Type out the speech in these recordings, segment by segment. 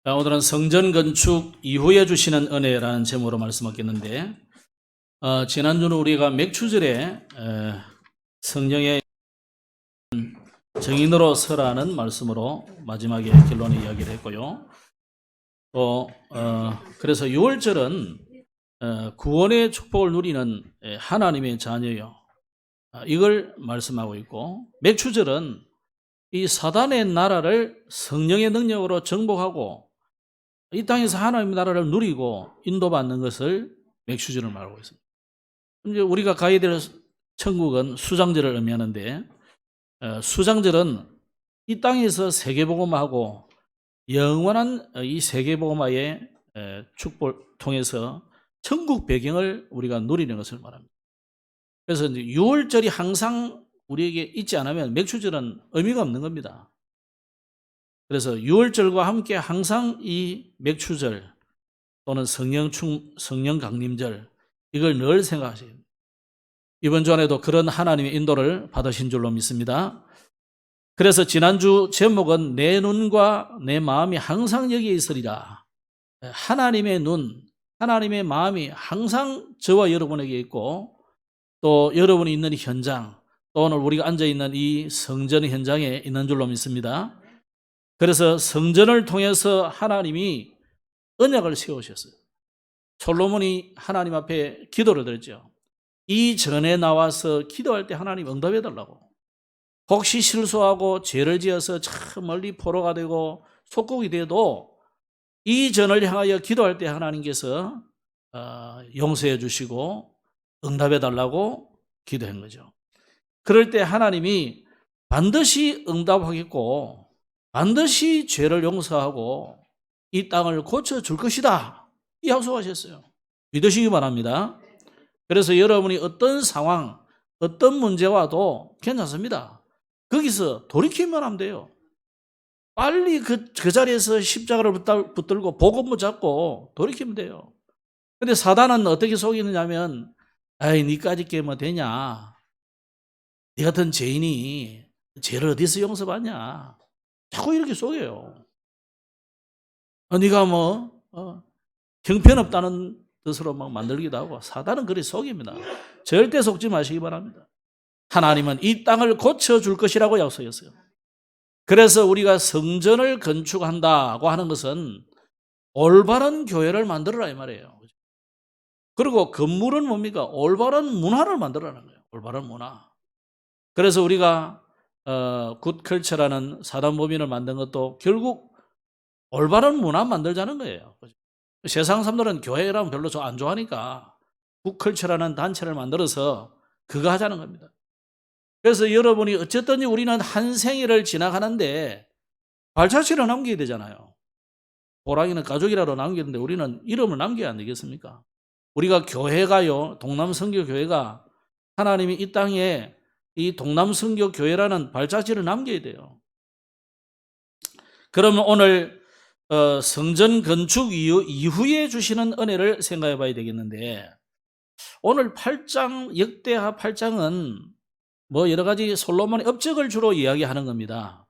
오늘은 성전 건축 이후에 주시는 은혜라는 제목으로 말씀하겠는데, 지난주는 우리가 맥추절에 성령의 증인으로 서라는 말씀으로 마지막에 결론의 이야기를 했고요. 그래서 6월절은 구원의 축복을 누리는 하나님의 자녀요, 이걸 말씀하고 있고, 맥추절은 이 사단의 나라를 성령의 능력으로 정복하고 이 땅에서 하나님의 나라를 누리고 인도받는 것을 맥추절을 말하고 있습니다. 이제 우리가 가야 될 천국은 수장절을 의미하는데, 수장절은 이 땅에서 세계복음화하고 영원한 이 세계복음화의 축복을 통해서 천국 배경을 우리가 누리는 것을 말합니다. 그래서 이제 6월절이 항상 우리에게 있지 않으면 맥추절은 의미가 없는 겁니다. 그래서 6월절과 함께 항상 이 맥추절 또는 성령 강림절, 이걸 늘 생각하셔야 됩니다. 이번 주 안에도 그런 하나님의 인도를 받으신 줄로 믿습니다. 그래서 지난주 제목은 내 눈과 내 마음이 항상 여기에 있으리라. 하나님의 눈, 하나님의 마음이 항상 저와 여러분에게 있고, 또 여러분이 있는 현장, 또 오늘 우리가 앉아있는 이 성전 현장에 있는 줄로 믿습니다. 그래서 성전을 통해서 하나님이 언약을 세우셨어요. 솔로몬이 하나님 앞에 기도를 드렸죠. 이 전에 나와서 기도할 때 하나님 응답해 달라고. 혹시 실수하고 죄를 지어서 참 멀리 포로가 되고 속국이 돼도 이 전을 향하여 기도할 때 하나님께서 용서해 주시고 응답해 달라고 기도한 거죠. 그럴 때 하나님이 반드시 응답하겠고 반드시 죄를 용서하고 이 땅을 고쳐줄 것이다, 이 약속하셨어요. 믿으시기 바랍니다. 그래서 여러분이 어떤 상황, 어떤 문제 와도 괜찮습니다. 거기서 돌이키면 하면 돼요. 빨리 그 자리에서 십자가를 붙들고 복음 붙잡고 돌이키면 돼요. 근데 사단은 어떻게 속이느냐면, 아이, 니까지 깨면 되냐? 니 같은 죄인이 죄를 어디서 용서받냐? 자꾸 이렇게 속여요. 네가 형편없다는 뜻으로 막 만들기도 하고, 사단은 그리 속입니다. 절대 속지 마시기 바랍니다. 하나님은 이 땅을 고쳐줄 것이라고 약속했어요. 그래서 우리가 성전을 건축한다고 하는 것은 올바른 교회를 만들어라 이 말이에요. 그리고 건물은 뭡니까? 올바른 문화를 만들어라는 거예요. 올바른 문화. 그래서 우리가 굿컬처라는 사단법인을 만든 것도 결국 올바른 문화 만들자는 거예요. 세상 사람들은 교회라면 별로 안 좋아하니까 굿컬처라는 단체를 만들어서 그거 하자는 겁니다. 그래서 여러분이 어쨌든 우리는 한 생일을 지나가는데 발자취를 남겨야 되잖아요. 호랑이는 가족이라도 남겼는데 우리는 이름을 남겨야 안 되겠습니까? 우리가 교회가요, 동남선교교회가 하나님이 이 땅에 이 동남선교교회라는 발자취를 남겨야 돼요. 그러면 오늘 성전 건축 이후에 주시는 은혜를 생각해 봐야 되겠는데, 오늘 8장, 역대하 8장은 여러 가지 솔로몬의 업적을 주로 이야기하는 겁니다.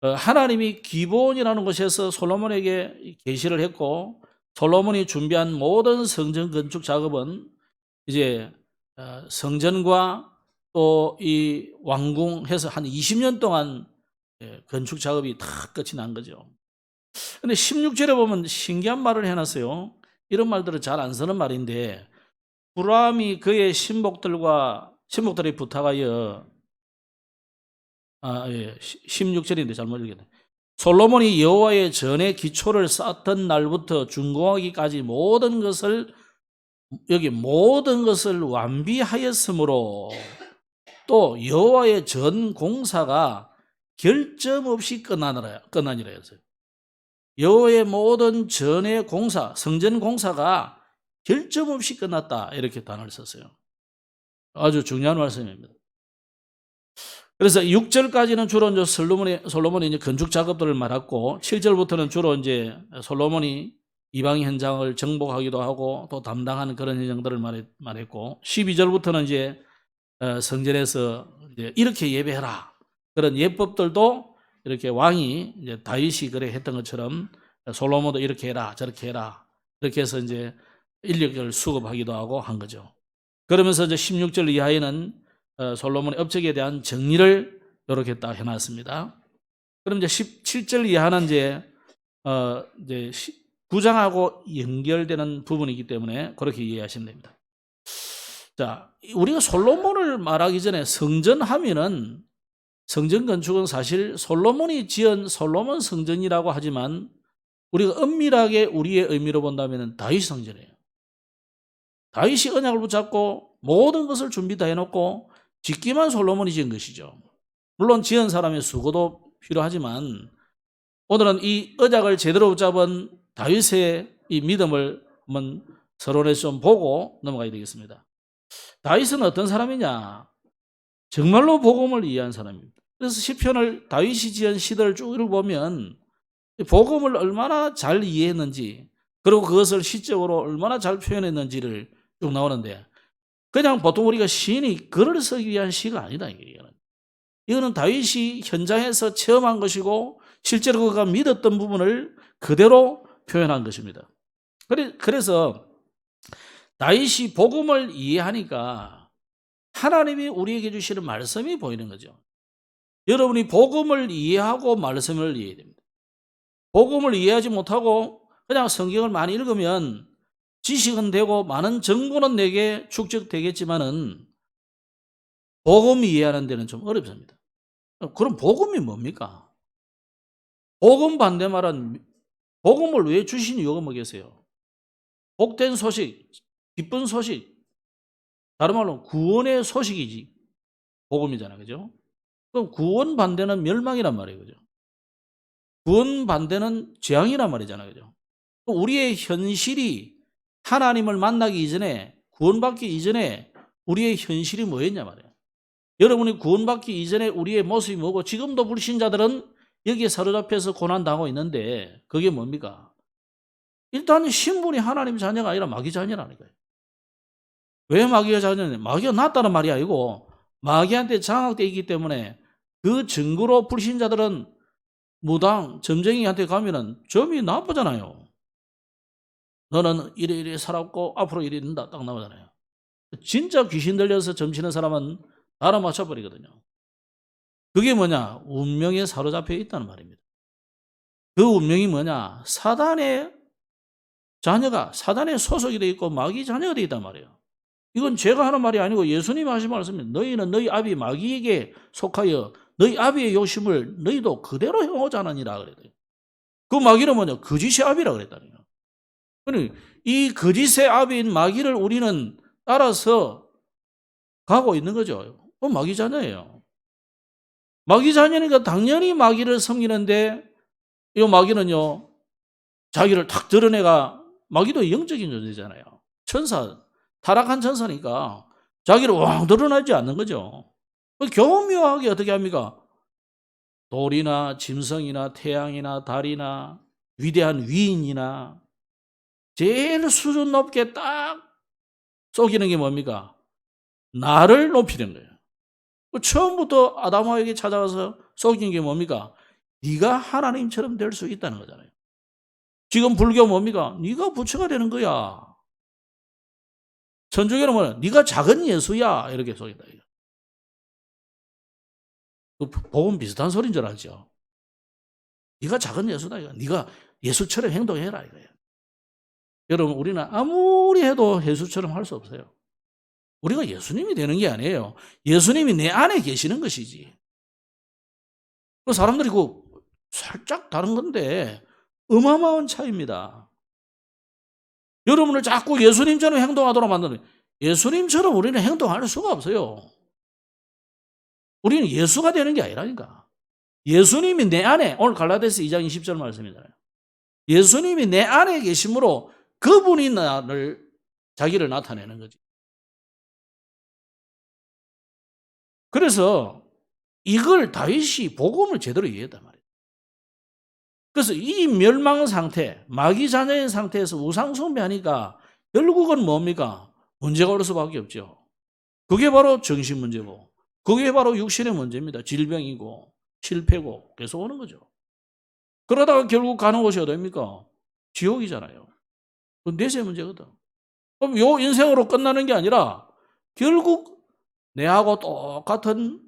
하나님이 기본이라는 곳에서 솔로몬에게 계시를 했고, 솔로몬이 준비한 모든 성전 건축 작업은 이제 성전과 또 이 왕궁해서 한 20년 동안 건축 작업이 다 끝이 난 거죠. 근데 16절에 보면 신기한 말을 해놨어요. 이런 말들은 잘 안 쓰는 말인데, 후람이 그의 신복들이 부탁하여, 16절인데 잘못 읽었네. 솔로몬이 여호와의 전에 기초를 쌓았던 날부터 준공하기까지 모든 것을 완비하였으므로 또 여호와의 전 공사가 결점 없이 끝나니라 했어요. 여호와의 모든 전의 공사, 성전 공사가 결점 없이 끝났다, 이렇게 단어를 썼어요. 아주 중요한 말씀입니다. 그래서 6절까지는 주로 이제 솔로몬이 이제 건축 작업들을 말했고, 7절부터는 주로 이제 솔로몬이 이방 현장을 정복하기도 하고 또 담당하는 그런 현장들을 말했고, 12절부터는 이제 성전에서 이제 이렇게 예배해라, 그런 예법들도 이렇게 왕이 이제 다윗이 그래 했던 것처럼 솔로몬도 이렇게 해라, 저렇게 해라. 이렇게 해서 이제 인력을 수급하기도 하고 한 거죠. 그러면서 이제 16절 이하에는 솔로몬의 업적에 대한 정리를 이렇게 딱 해놨습니다. 그럼 이제 17절 이하는 이제 9장하고 연결되는 부분이기 때문에 그렇게 이해하시면 됩니다. 자, 우리가 솔로몬을 말하기 전에 성전하면은 성전 건축은 사실 솔로몬이 지은 솔로몬 성전이라고 하지만 우리가 엄밀하게 우리의 의미로 본다면 다윗 성전이에요. 다윗이 언약을 붙잡고 모든 것을 준비 다 해놓고 짓기만 솔로몬이 지은 것이죠. 물론 지은 사람의 수고도 필요하지만 오늘은 이 언약을 제대로 붙잡은 다윗의 이 믿음을 한번 서론에 좀 보고 넘어가야 되겠습니다. 다윗은 어떤 사람이냐? 정말로 복음을 이해한 사람입니다. 그래서 시편을 다윗이 지은 시들을 쭉 읽어보면 복음을 얼마나 잘 이해했는지 그리고 그것을 시적으로 얼마나 잘 표현했는지를 쭉 나오는데 그냥 보통 우리가 시인이 글을 쓰기 위한 시가 아니다. 이거는 다윗이 현장에서 체험한 것이고 실제로 그가 믿었던 부분을 그대로 표현한 것입니다. 그래서 다윗이 복음을 이해하니까 하나님이 우리에게 주시는 말씀이 보이는 거죠. 여러분이 복음을 이해하고 말씀을 이해해야 됩니다. 복음을 이해하지 못하고 그냥 성경을 많이 읽으면 지식은 되고 많은 정보는 내게 축적되겠지만은 복음 이해하는 데는 좀 어렵습니다. 그럼 복음이 뭡니까? 복음 반대말은 복음을 왜 주신 이유가 뭐겠어요? 복된 소식, 기쁜 소식, 다른 말로 구원의 소식이지 복음이잖아요. 그죠? 그럼 구원 반대는 멸망이란 말이에요. 그죠? 구원 반대는 재앙이란 말이잖아요. 그죠? 우리의 현실이 하나님을 만나기 이전에 구원받기 이전에 우리의 현실이 뭐였냐 말이에요. 여러분이 구원받기 이전에 우리의 모습이 뭐고 지금도 불신자들은 여기에 사로잡혀서 고난당하고 있는데 그게 뭡니까? 일단 신분이 하나님 자녀가 아니라 마귀 자녀라니까요. 왜 마귀가 자녀냐? 마귀가 낫다는 말이 아니고 마귀한테 장악되어 있기 때문에 그 증거로 불신자들은 무당, 점쟁이한테 가면은 점이 나쁘잖아요. 너는 이래 살았고 앞으로 이래 된다 딱 나오잖아요. 진짜 귀신 들려서 점치는 사람은 나라 맞춰버리거든요. 그게 뭐냐? 운명에 사로잡혀 있다는 말입니다. 그 운명이 뭐냐? 사단의 자녀가 사단의 소속이 되어 있고 마귀 자녀가 되어 있단 말이에요. 이건 제가 하는 말이 아니고 예수님이 하신 말씀입니다. 너희는 너희 아비 마귀에게 속하여 너희 아비의 욕심을 너희도 그대로 행하지 않으니라 그랬대요. 그 마귀는 뭐냐? 거짓의 아비라 그랬다니요. 이 거짓의 아비인 마귀를 우리는 따라서 가고 있는 거죠. 그건 마귀 자녀예요. 마귀 자녀니까 당연히 마귀를 섬기는데 이 마귀는요 자기를 탁 드러내가 마귀도 영적인 존재잖아요. 천사, 타락한 천사니까 자기를 왕 드러나지 않는 거죠. 교묘하게 어떻게 합니까? 돌이나 짐승이나 태양이나 달이나 위대한 위인이나 제일 수준 높게 딱 속이는 게 뭡니까? 나를 높이는 거예요. 처음부터 아담에게 찾아가서 속인 게 뭡니까? 네가 하나님처럼 될 수 있다는 거잖아요. 지금 불교 뭡니까? 네가 부처가 되는 거야. 천주교는 뭐냐? 네가 작은 예수야. 이렇게 속인다. 복음 비슷한 소리인 줄 알죠? 네가 작은 예수다. 네가 예수처럼 행동해라. 이거예요. 여러분, 우리는 아무리 해도 예수처럼 할 수 없어요. 우리가 예수님이 되는 게 아니에요. 예수님이 내 안에 계시는 것이지. 그 사람들이 살짝 다른 건데 어마어마한 차이입니다. 여러분을 자꾸 예수님처럼 행동하도록 만드는 예수님처럼 우리는 행동할 수가 없어요. 우리는 예수가 되는 게 아니라니까. 예수님이 내 안에 오늘 갈라디아서 2장 20절 말씀이잖아요. 예수님이 내 안에 계심으로 그분이 자기를 나타내는 거지. 그래서 이걸 다윗이 복음을 제대로 이해했단 말이에요. 그래서 이 멸망 상태, 마귀 자녀인 상태에서 우상 숭배하니까 결국은 뭡니까? 문제가 올 수밖에 없죠. 그게 바로 정신 문제고 그게 바로 육신의 문제입니다. 질병이고 실패고 계속 오는 거죠. 그러다가 결국 가는 곳이 어디입니까? 지옥이잖아요. 그건 내세 문제거든. 그럼 요 인생으로 끝나는 게 아니라 결국 내하고 똑같은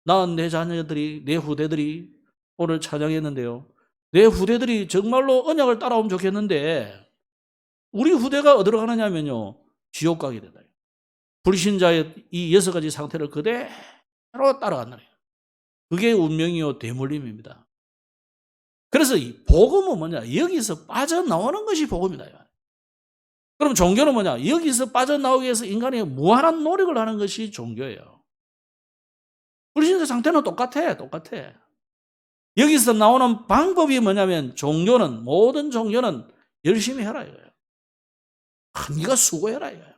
낳은 내 자녀들이, 내 후대들이 오늘 찬양했는데요. 내 후대들이 정말로 언약을 따라오면 좋겠는데 우리 후대가 어디로 가느냐면요. 지옥 가게 된다. 불신자의 이 6가지 상태를 그대로 따라간다. 그게 운명이요 대물림입니다. 그래서 이 복음은 뭐냐? 여기서 빠져나오는 것이 복음이다. 그럼 종교는 뭐냐? 여기서 빠져나오기 위해서 인간이 무한한 노력을 하는 것이 종교예요. 불신자 상태는 똑같아. 여기서 나오는 방법이 뭐냐면 종교는, 모든 종교는 열심히 해라 이거예요. 네가 수고해라 이거예요.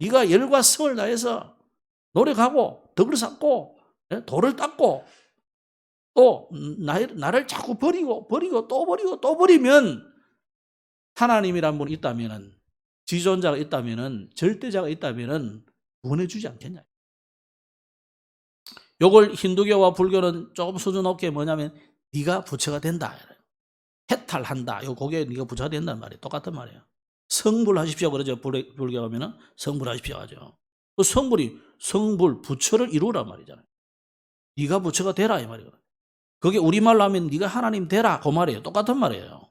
네가 열과 성을 다해서 노력하고 덕을 쌓고 돌을 닦고 또 나를 자꾸 버리고 또 버리면 하나님이란 분이 있다면은, 지존자가 있다면은, 절대자가 있다면은 구원해주지 않겠냐. 요걸 힌두교와 불교는 조금 수준 높게 뭐냐면 네가 부처가 된다, 해탈한다. 요 거기에 네가 부처가 된단 말이에요. 똑같은 말이에요. 성불하십시오 그러죠. 불교 가면은 성불하십시오 하죠. 그 성불 부처를 이루란 말이잖아요. 네가 부처가 되라 이 말이에요. 그게 우리말로 하면 네가 하나님 되라 그 말이에요. 똑같은 말이에요.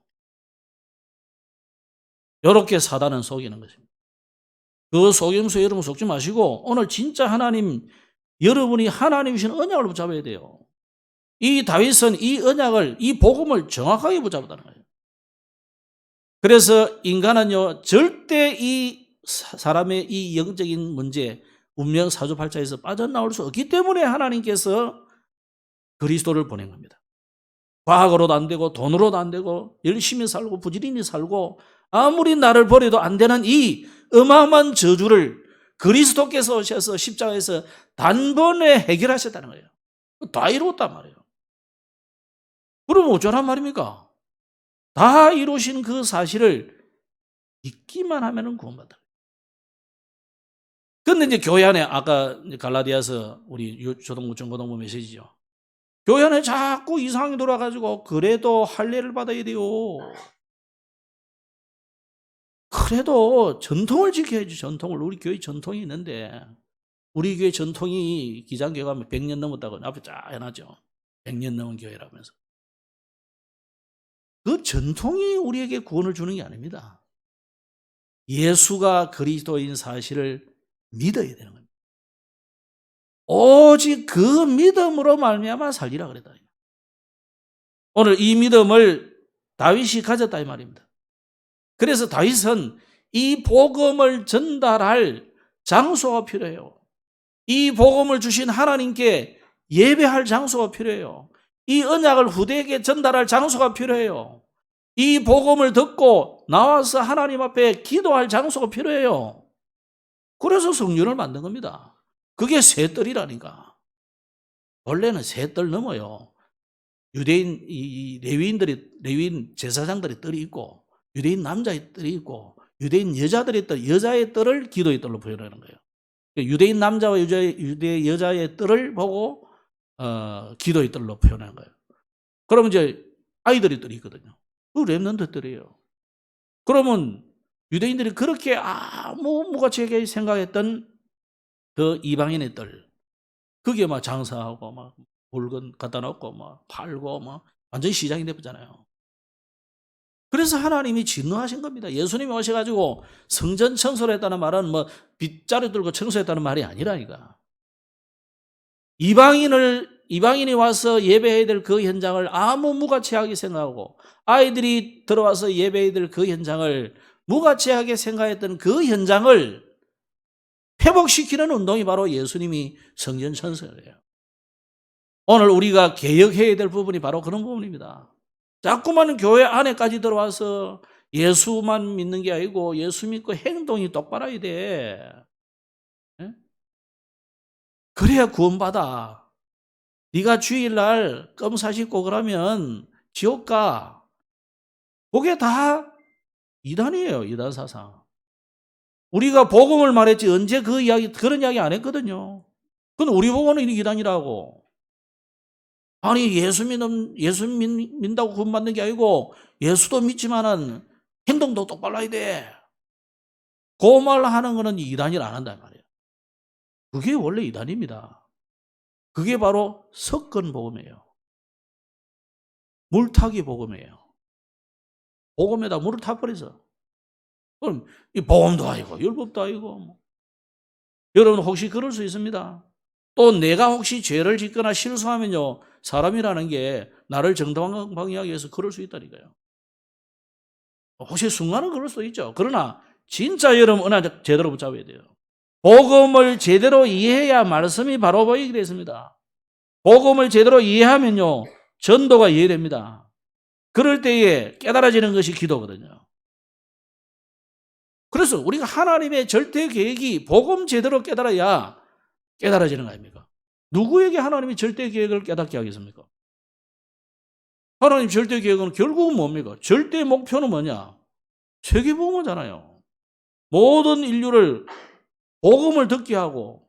이렇게 사단은 속이는 것입니다. 그 속임수에 여러분 속지 마시고 오늘 진짜 하나님, 여러분이 하나님이신 언약을 붙잡아야 돼요. 이 다윗은 이 언약을, 이 복음을 정확하게 붙잡았다는 거예요. 그래서 인간은요 절대 이 사람의 이 영적인 문제, 운명 사주팔자에서 빠져나올 수 없기 때문에 하나님께서 그리스도를 보낸 겁니다. 과학으로도 안 되고 돈으로도 안 되고 열심히 살고 부지런히 살고 아무리 나를 버려도 안 되는 이 어마어마한 저주를 그리스도께서 오셔서 십자가에서 단번에 해결하셨다는 거예요. 다 이루었단 말이에요. 그럼 어쩌란 말입니까? 다 이루신 그 사실을 믿기만 하면 구원받아요. 그런데 이제 교회 안에 아까 갈라디아서 우리 초등부 중고등부 메시지죠. 교회 안에 자꾸 이상이 돌아가지고 그래도 할례를 받아야 돼요. 그래도 전통을 지켜야지. 전통을. 우리 교회 전통이 있는데 우리 교회 전통이 기장교회가 100년 넘었다고 앞에 쫙 해놨죠. 100년 넘은 교회라면서. 그 전통이 우리에게 구원을 주는 게 아닙니다. 예수가 그리스도인 사실을 믿어야 되는 겁니다. 오직 그 믿음으로 말미암아 살리라 그랬다. 오늘 이 믿음을 다윗이 가졌다 이 말입니다. 그래서 다윗은 이 복음을 전달할 장소가 필요해요. 이 복음을 주신 하나님께 예배할 장소가 필요해요. 이 언약을 후대에게 전달할 장소가 필요해요. 이 복음을 듣고 나와서 하나님 앞에 기도할 장소가 필요해요. 그래서 성전을 만든 겁니다. 그게 세 뜰이라니까. 원래는 세 뜰 넘어요. 유대인 레위인 제사장들의 뜰이 있고 유대인 남자의 뜰이 있고 유대인 여자들의 뜰, 여자의 뜰을 기도의 뜰로 표현하는 거예요. 유대인 남자와 유대 여자의 뜰을 보고 기도의 뜰로 표현하는 거예요. 그러면 이제 아이들의 뜰이 있거든요. 그 렘넌트 뜰이에요. 그러면 유대인들이 그렇게 아무 무가치하게 생각했던 그 이방인의 뜰, 그게 막 장사하고 막 물건 갖다 놓고 막 팔고 막 완전히 시장이 되었잖아요. 그래서 하나님이 진노하신 겁니다. 예수님이 오셔가지고 성전 청소를 했다는 말은 뭐 빗자루 들고 청소했다는 말이 아니라니까. 이방인이 와서 예배해야 될 그 현장을 아무 무가치하게 생각하고 아이들이 들어와서 예배해야 될 그 현장을 무가치하게 생각했던 그 현장을 회복시키는 운동이 바로 예수님이 성전 청소예요. 오늘 우리가 개혁해야 될 부분이 바로 그런 부분입니다. 자꾸만 교회 안에까지 들어와서 예수만 믿는 게 아니고 예수 믿고 행동이 똑바라야 돼. 그래야 구원받아. 네가 주일날 껌 씻고 그러면 지옥 가. 그게 다 이단이에요. 이단 사상. 우리가 복음을 말했지 언제 그런 이야기 안 했거든요. 그건 우리 복음은 이단이라고. 아니 예수 믿는다고 구원 받는 게 아니고 예수도 믿지만은 행동도 똑바로 해야 돼. 그 말 하는 거는 이단일 안 한단 말이에요. 그게 원래 이단입니다. 그게 바로 석권 복음이에요. 물타기 복음이에요. 복음에다 물을 타버려서. 그럼 이 복음도 아니고 율법도 아니고 뭐. 여러분 혹시 그럴 수 있습니다. 또 내가 혹시 죄를 짓거나 실수하면요, 사람이라는 게 나를 정당한 방향하기 위해서 그럴 수 있다니까요. 혹시 순간은 그럴 수도 있죠. 그러나 진짜 여러분 은혜 제대로 붙잡아야 돼요. 복음을 제대로 이해해야 말씀이 바로 보이게 되습니다. 복음을 제대로 이해하면요, 전도가 이해됩니다. 그럴 때에 깨달아지는 것이 기도거든요. 그래서 우리가 하나님의 절대 계획이 복음 제대로 깨달아야 깨달아지는 거 아닙니까? 누구에게 하나님이 절대 계획을 깨닫게 하겠습니까? 하나님 절대 계획은 결국은 뭡니까? 절대 목표는 뭐냐? 세계복음이잖아요. 모든 인류를 복음을 듣게 하고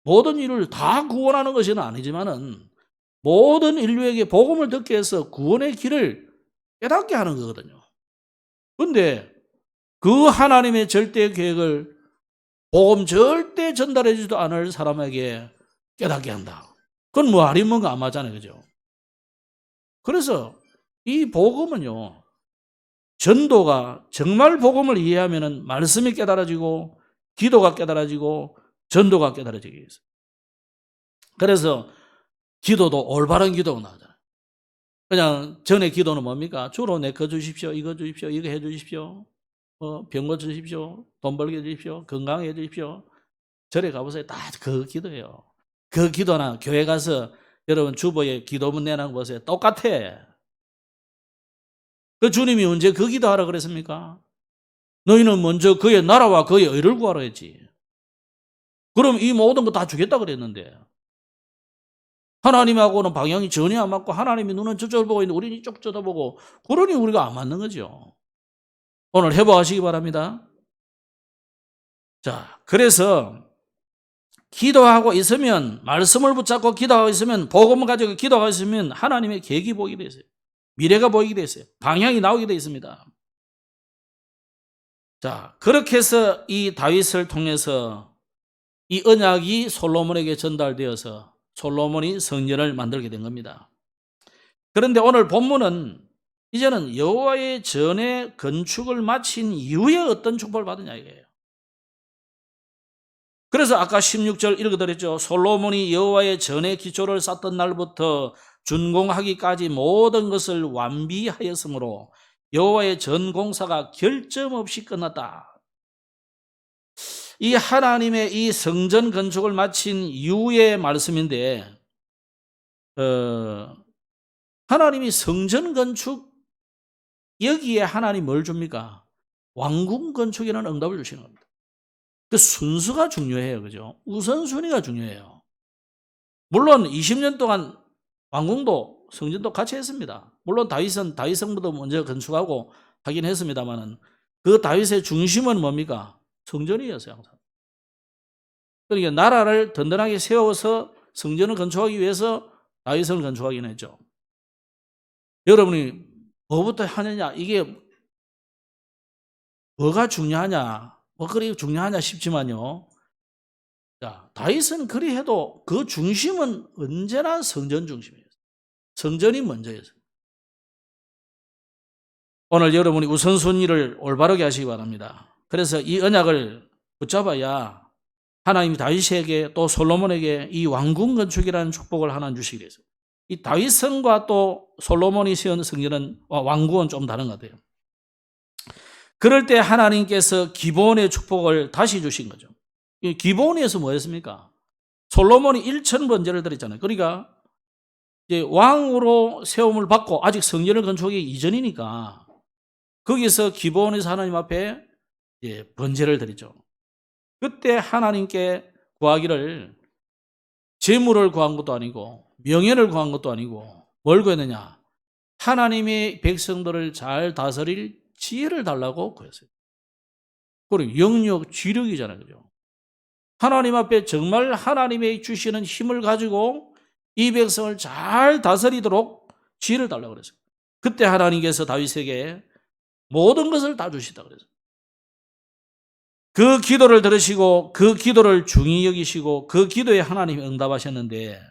모든 인류를 다 구원하는 것은 아니지만은 모든 인류에게 복음을 듣게 해서 구원의 길을 깨닫게 하는 거거든요. 그런데 그 하나님의 절대 계획을 복음 절대 전달해주지도 않을 사람에게 깨닫게 한다. 그건 뭐 아니면가 안 맞잖아요. 그죠? 그래서 이 복음은요, 전도가 정말 복음을 이해하면 말씀이 깨달아지고 기도가 깨달아지고 전도가 깨달아지게 있어요. 그래서 기도도 올바른 기도가 나오잖아요. 그냥 전에 기도는 뭡니까? 주로 내 거 주십시오, 이거 주십시오, 이거 해 주십시오, 병 고 주십시오, 돈 벌게 해 주십시오, 건강해 주십시오. 절에 가보세요. 다 그 기도예요. 그 기도나 교회 가서 여러분 주보에 기도문 내놓은 거 보세요. 똑같아. 그 주님이 언제 그 기도하라 그랬습니까? 너희는 먼저 그의 나라와 그의 의를 구하라 했지. 그럼 이 모든 거 다 주겠다 그랬는데 하나님하고는 방향이 전혀 안 맞고 하나님이 눈은 저쪽을 보고 있는데 우리는 이쪽 쳐다보고, 그러니 우리가 안 맞는 거죠. 오늘 회복하시기 바랍니다. 자, 그래서 기도하고 있으면, 말씀을 붙잡고 기도하고 있으면, 복음을 가지고 기도하고 있으면 하나님의 계획이 보이게 되세요. 미래가 보이게 되세요. 방향이 나오게 되어 있습니다. 자, 그렇게 해서 이 다윗을 통해서 이 언약이 솔로몬에게 전달되어서 솔로몬이 성전을 만들게 된 겁니다. 그런데 오늘 본문은 이제는 여호와의 전의 건축을 마친 이후에 어떤 축복을 받느냐 이거예요. 그래서 아까 16절 읽어드렸죠. 솔로몬이 여호와의 전의 기초를 쌓던 날부터 준공하기까지 모든 것을 완비하였으므로 여호와의 전 공사가 결점 없이 끝났다. 이 하나님의 이 성전 건축을 마친 이후의 말씀인데, 하나님이 성전 건축, 여기에 하나님 뭘 줍니까? 왕궁 건축이라는 응답을 주시는 겁니다. 그 순수가 중요해요. 그죠? 우선순위가 중요해요. 물론 20년 동안 왕궁도 성전도 같이 했습니다. 물론 다윗은 다윗성부터 먼저 건축하고 하긴 했습니다만은 그 다윗의 중심은 뭡니까? 성전이었어요. 항상. 그러니까 나라를 든든하게 세워서 성전을 건축하기 위해서 다윗을 건축하긴 했죠. 여러분이 뭐부터 하느냐, 이게 뭐가 중요하냐, 뭐 그리 중요하냐 싶지만요. 자, 다윗은 그리 해도 그 중심은 언제나 성전 중심이에요. 성전이 먼저였어요. 오늘 여러분이 우선순위를 올바르게 하시기 바랍니다. 그래서 이 언약을 붙잡아야 하나님이 다윗에게 또 솔로몬에게 이 왕궁 건축이라는 축복을 하나 주시게 됐어요. 이 다윗성과 또 솔로몬이 세운 성전은, 왕궁은 좀 다른 것 같아요. 그럴 때 하나님께서 기본의 축복을 다시 주신 거죠. 기본에서 뭐였습니까? 솔로몬이 1,000번제를 드렸잖아요. 그러니까 이제 왕으로 세움을 받고 아직 성전을 건축하기 이전이니까 거기서 기본에서 하나님 앞에 번제를 드리죠. 그때 하나님께 구하기를 재물을 구한 것도 아니고 명예를 구한 것도 아니고 뭘 구했느냐? 하나님의 백성들을 잘 다스릴 지혜를 달라고 구했어요. 그리고 영역, 지력이잖아요. 그죠? 하나님 앞에 정말 하나님의 주시는 힘을 가지고 이 백성을 잘 다스리도록 지혜를 달라고 그랬어요. 그때 하나님께서 다윗에게 모든 것을 다 주시다 그랬어요. 그 기도를 들으시고 그 기도를 중히 여기시고 그 기도에 하나님이 응답하셨는데,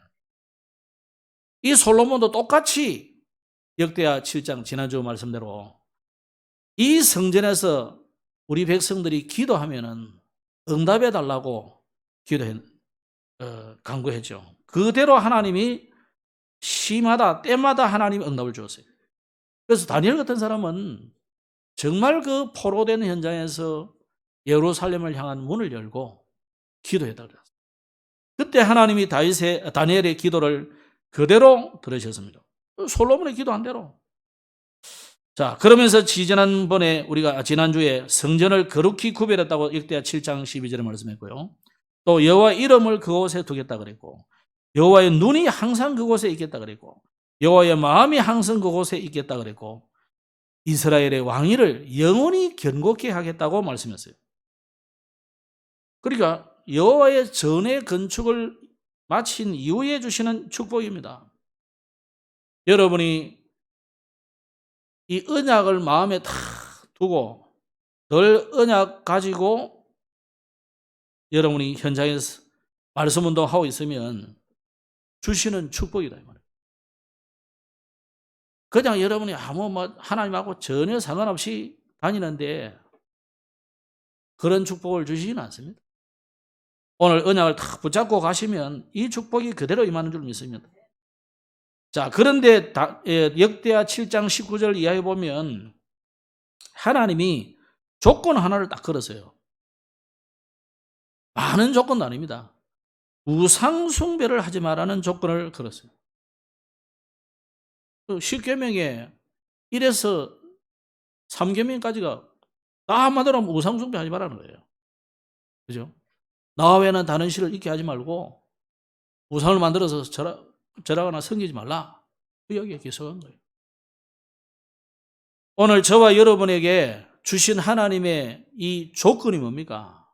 이 솔로몬도 똑같이 역대하 7장 지난주 말씀대로 이 성전에서 우리 백성들이 기도하면은 응답해 달라고 간구했죠. 그대로 하나님이 시마다 때마다 하나님이 응답을 주었어요. 그래서 다니엘 같은 사람은 정말 그 포로된 현장에서 예루살렘을 향한 문을 열고 기도했다 그랬어요. 그때 하나님이 다니엘의 기도를 그대로 들으셨습니다. 솔로몬의 기도한 대로. 자, 그러면서 지난번에 우리가 지난주에 성전을 거룩히 구별했다고 역대하 7장 12절에 말씀했고요. 또 여호와 이름을 그곳에 두겠다 그랬고, 여호와의 눈이 항상 그곳에 있겠다 그랬고, 여호와의 마음이 항상 그곳에 있겠다 그랬고, 이스라엘의 왕위를 영원히 견고케 하겠다고 말씀했어요. 그러니까 여호와의 전의 건축을 마친 이후에 주시는 축복입니다. 여러분이 이 언약을 마음에 탁 두고 늘 언약 가지고 여러분이 현장에서 말씀 운동하고 있으면 주시는 축복이다 이 말이에요. 그냥 여러분이 하나님하고 전혀 상관없이 다니는데 그런 축복을 주시지는 않습니다. 오늘 언약을 탁 붙잡고 가시면 이 축복이 그대로 임하는 줄 믿습니다. 자, 그런데 역대하 7장 19절 이하에 보면 하나님이 조건 하나를 딱 걸었어요. 많은 조건도 아닙니다. 우상 숭배를 하지 말라는 조건을 걸었어요. 10계명에 1에서 3계명까지가 다 한마디로 하면 우상 숭배하지 말라는 거예요. 그죠? 나 외에는 다른 신을 있게 하지 말고 우상을 만들어서 절하거나 섬기지 말라. 그 이야기에 기록한 거예요. 오늘 저와 여러분에게 주신 하나님의 이 조건이 뭡니까?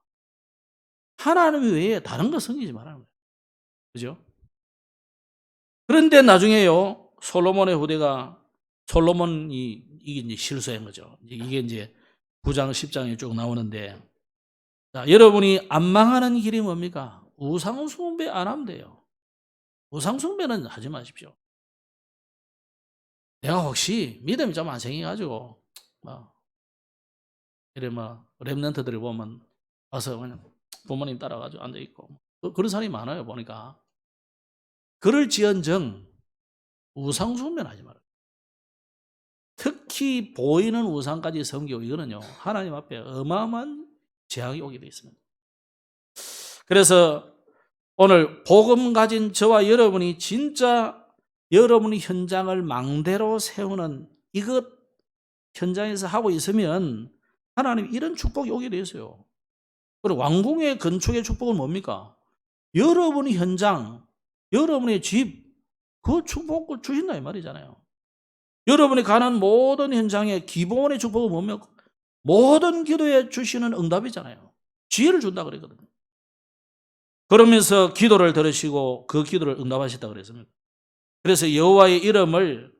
하나님 외에 다른 거 섬기지 말라는 거예요. 그죠? 그런데 나중에요, 솔로몬의 후대가 솔로몬이 이게 이제 실수한 거죠. 이게 이제 9장, 10장에 쭉 나오는데, 자, 여러분이 안 망하는 길이 뭡니까? 우상숭배 안 하면 돼요. 우상숭배는 하지 마십시오. 내가 혹시 믿음이 좀 안 생겨가지고, 이래 랩런트들이 보면 와서 그냥 부모님 따라가지고 앉아있고, 그런 사람이 많아요, 보니까. 그럴지언정 우상숭배는 하지 말아요. 특히 보이는 우상까지 섬기고, 이거는요, 하나님 앞에 어마어마한 재앙이 오게 되어 있습니다. 그래서 오늘 복음 가진 저와 여러분이 진짜 여러분이 현장을 망대로 세우는 이것 현장에서 하고 있으면 하나님 이런 축복이 오게 되어 있어요. 그리고 왕궁의 건축의 축복은 뭡니까? 여러분의 현장, 여러분의 집, 그 축복을 주신다 이 말이잖아요. 여러분이 가는 모든 현장의 기본의 축복은 뭡니까? 모든 기도에 주시는 응답이잖아요. 지혜를 준다 그랬거든요. 그러면서 기도를 들으시고 그 기도를 응답하셨다 그랬습니다. 그래서 여호와의 이름을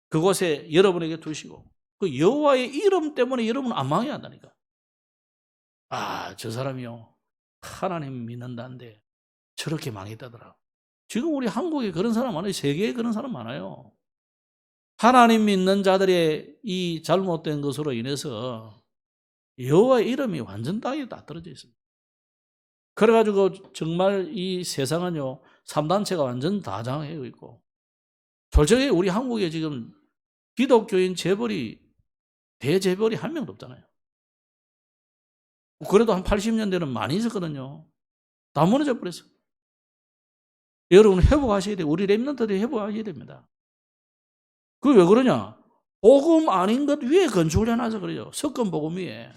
그곳에 여러분에게 두시고, 그 여호와의 이름 때문에 여러분은 안 망해야 한다니까. 저 사람이요, 하나님 믿는다는데 저렇게 망했다더라. 지금 우리 한국에 그런 사람 많아요. 세계에 그런 사람 많아요. 하나님 믿는 자들의 이 잘못된 것으로 인해서 여호와의 이름이 완전 땅에 다 떨어져 있습니다. 그래가지고 정말 이 세상은요, 3단체가 완전 다 장악해 있고, 솔직히 우리 한국에 지금 기독교인 재벌이, 대재벌이 한 명도 없잖아요. 그래도 한 80년대는 많이 있었거든요. 다 무너져 버렸어요. 여러분 회복하셔야 돼요. 우리 렘넌트들이 회복하셔야 됩니다. 그게 왜 그러냐? 복음 아닌 것 위에 건축을 해놔서 그래요. 석권 복음 위에.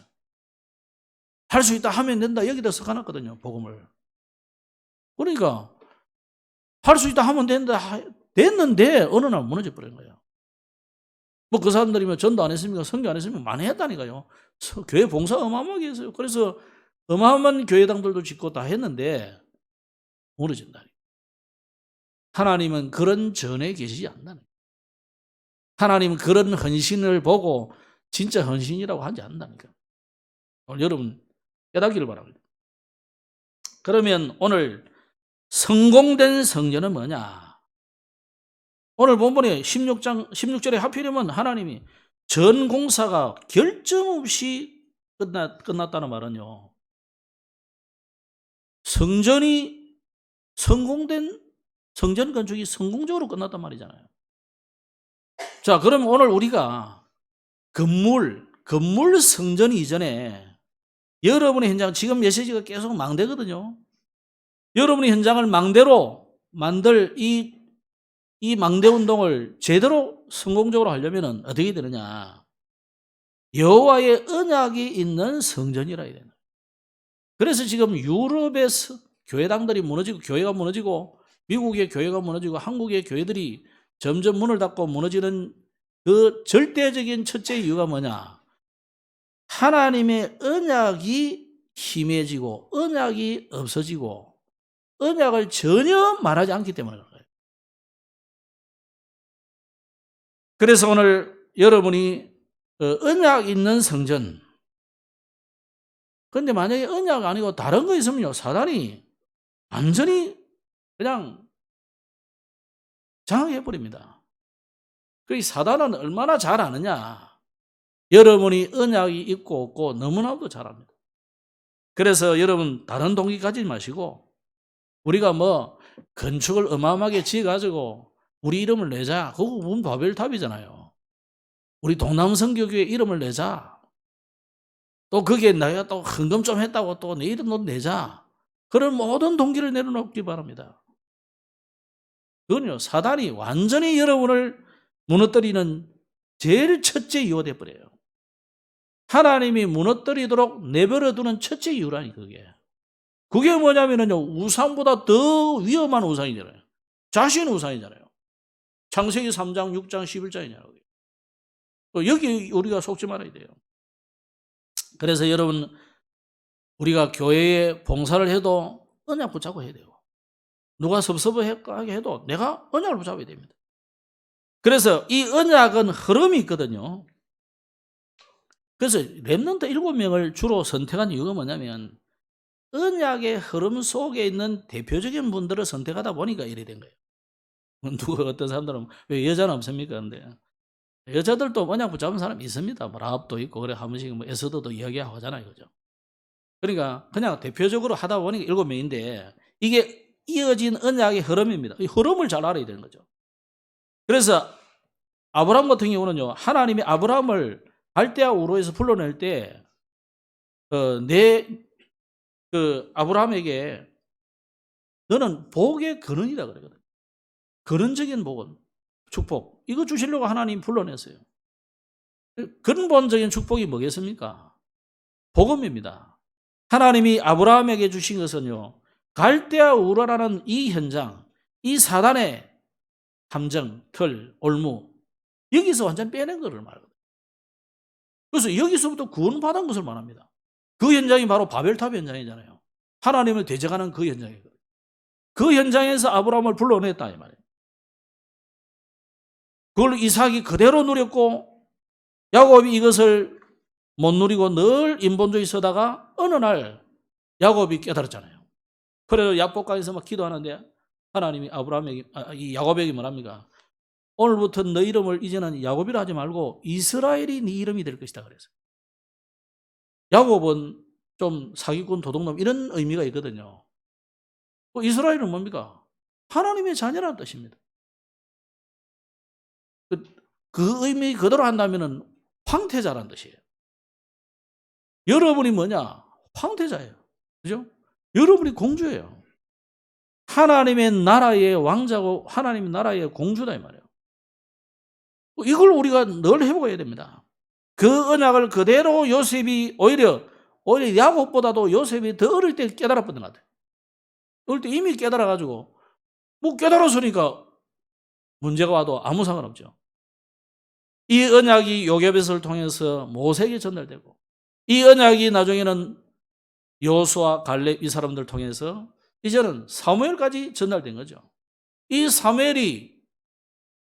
할 수 있다 하면 된다. 여기다 써놨거든요, 복음을. 그러니까 할 수 있다 하면 된다 됐는데 어느 날 무너져 버린 거예요. 그 사람들이면 전도 안 했습니까? 선교 안 했습니까? 많이 했다니까요. 교회 봉사 어마어마하게 했어요. 그래서 어마어마한 교회당들도 짓고 다 했는데 무너진다. 하나님은 그런 전에 계시지 않는다는 거예요. 하나님은 그런 헌신을 보고 진짜 헌신이라고 하지 않는다니까요. 오늘 여러분 깨닫기를 바랍니다. 그러면 오늘 성공된 성전은 뭐냐? 오늘 본문에 16절에 하필이면 하나님이 전 공사가 결점 없이 끝났다는 말은요. 성전이 성공된 성전 건축이 성공적으로 끝났단 말이잖아요. 자, 그럼 오늘 우리가 건물 성전 이전에 여러분의 현장, 지금 메시지가 계속 망대거든요. 여러분의 현장을 망대로 만들 이 망대 운동을 제대로 성공적으로 하려면 어떻게 되느냐? 여호와의 언약이 있는 성전이라 해야 되나. 그래서 지금 유럽의 교회당들이 무너지고 교회가 무너지고 미국의 교회가 무너지고 한국의 교회들이 점점 문을 닫고 무너지는 그 절대적인 첫째 이유가 뭐냐? 하나님의 언약이 희미해지고 언약이 없어지고 언약을 전혀 말하지 않기 때문에 그런 거예요. 그래서 오늘 여러분이 언약 있는 성전, 그런데 만약에 언약 아니고 다른 거 있으면요, 사단이 완전히 그냥 장악해버립니다. 그 사단은 얼마나 잘 아느냐? 여러분이 언약이 있고 없고 너무나도 잘 압니다. 그래서 여러분 다른 동기 가지지 마시고 우리가 뭐 건축을 어마어마하게 지어가지고 우리 이름을 내자. 그거 보면 바벨탑이잖아요. 우리 동남성교교회 이름을 내자. 또 거기에 내가 또 헌금 좀 했다고 또 내 이름도 내자. 그런 모든 동기를 내려놓기 바랍니다. 그건요, 사단이 완전히 여러분을 무너뜨리는 제일 첫째 이유가 되어버려요. 하나님이 무너뜨리도록 내버려두는 첫째 이유라니 그게. 그게 뭐냐면요, 우상보다 더 위험한 우상이잖아요. 자신 우상이잖아요. 창세기 3장, 6장, 11장이잖아요. 여기 우리가 속지 말아야 돼요. 그래서 여러분, 우리가 교회에 봉사를 해도 언약 붙잡고 해야 돼요. 누가 섭섭하게 해도 내가 언약을 붙잡아야 됩니다. 그래서 이 언약은 흐름이 있거든요. 그래서 렘넌트 7명을 주로 선택한 이유가 뭐냐면 언약의 흐름 속에 있는 대표적인 분들을 선택하다 보니까 이래 된 거예요. 누가 어떤 사람들은 왜 여자는 없습니까? 근데 여자들도 언약 붙잡은 사람이 있습니다. 뭐 라합도 있고 그래 한 번씩 뭐 에스더도 이야기하고 하잖아요, 그죠? 그러니까 그냥 대표적으로 하다 보니까 7명인데 이게 이어진 언약의 흐름입니다. 이 흐름을 잘 알아야 되는 거죠. 그래서 아브라함 같은 경우는요, 하나님이 아브라함을 갈대아 우르에서 불러낼 때 아브라함에게 너는 복의 근원이다 그러거든. 근원적인 복은 축복. 이거 주시려고 하나님 불러냈어요. 근본적인 축복이 뭐겠습니까? 복음입니다. 하나님이 아브라함에게 주신 것은요, 갈대아 우르라는 이 현장, 이 사단의 함정, 틀, 올무, 여기서 완전 빼낸 것을 말하거든요. 그래서 여기서부터 구원받은 것을 말합니다. 그 현장이 바로 바벨탑 현장이잖아요. 하나님을 대적하는 그 현장이거든요. 그 현장에서 아브라함을 불러냈다 이 말이에요. 그걸 이삭이 그대로 누렸고 야곱이 이것을 못 누리고 늘 인본주의 서다가 어느 날 야곱이 깨달았잖아요. 그래서 야복강에서 막 기도하는데 하나님이 이 야곱에게 뭐랍니까? 오늘부터 너 이름을 이제는 야곱이라 하지 말고 이스라엘이 네 이름이 될 것이다 그랬어요. 야곱은 좀 사기꾼 도둑놈 이런 의미가 있거든요. 이스라엘은 뭡니까? 하나님의 자녀라는 뜻입니다. 그 의미 그대로 한다면 황태자라는 뜻이에요. 여러분이 뭐냐? 황태자예요. 그죠? 여러분이 공주예요. 하나님의 나라의 왕자고 하나님의 나라의 공주다 이 말이에요. 이걸 우리가 늘 회복해야 됩니다. 그 언약을 그대로 요셉이 오히려 야곱보다도 요셉이 더 어릴 때 깨달았던 것 같아요. 어릴 때 이미 깨달아가지고 뭐 깨달았으니까 문제가 와도 아무 상관없죠. 이 언약이 요괴벳을 통해서 모세에게 전달되고 이 언약이 나중에는 여호수아, 갈렙 이 사람들 통해서 이제는 사무엘까지 전달된 거죠. 이 사무엘이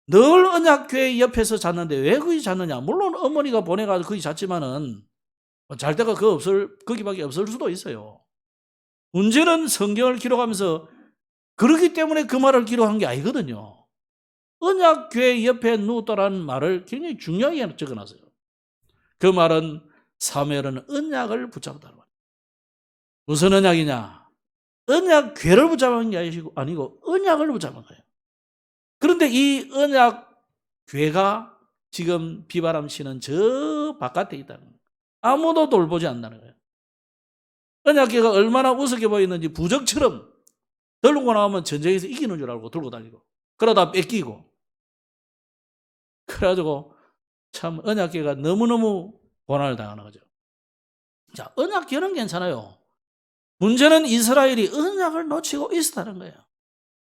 늘 언약궤 옆에서 잤는데 왜 거기 잤느냐? 물론 어머니가 보내가지고 거기 잤지만은 잘 데가 거기밖에 없을 수도 있어요. 문제는 성경을 기록하면서 그러기 때문에 그 말을 기록한 게 아니거든요. 언약궤 옆에 누웠다라는 말을 굉장히 중요하게 적어놨어요. 그 말은 사무엘은 언약을 붙잡았다는 말이에요. 무슨 언약이냐? 언약궤를 붙잡은 게 아니고 언약을 붙잡은 거예요. 그런데 이 언약궤가 지금 비바람 치는 저 바깥에 있다는 거예요. 아무도 돌보지 않는다는 거예요. 언약궤가 얼마나 우습게 보이는지 부적처럼 들고 나오면 전쟁에서 이기는 줄 알고 들고 다니고 그러다 뺏기고 그래가지고 참 언약궤가 너무너무 고난을 당하는 거죠. 자, 언약궤는 괜찮아요. 문제는 이스라엘이 언약을 놓치고 있었다는 거예요.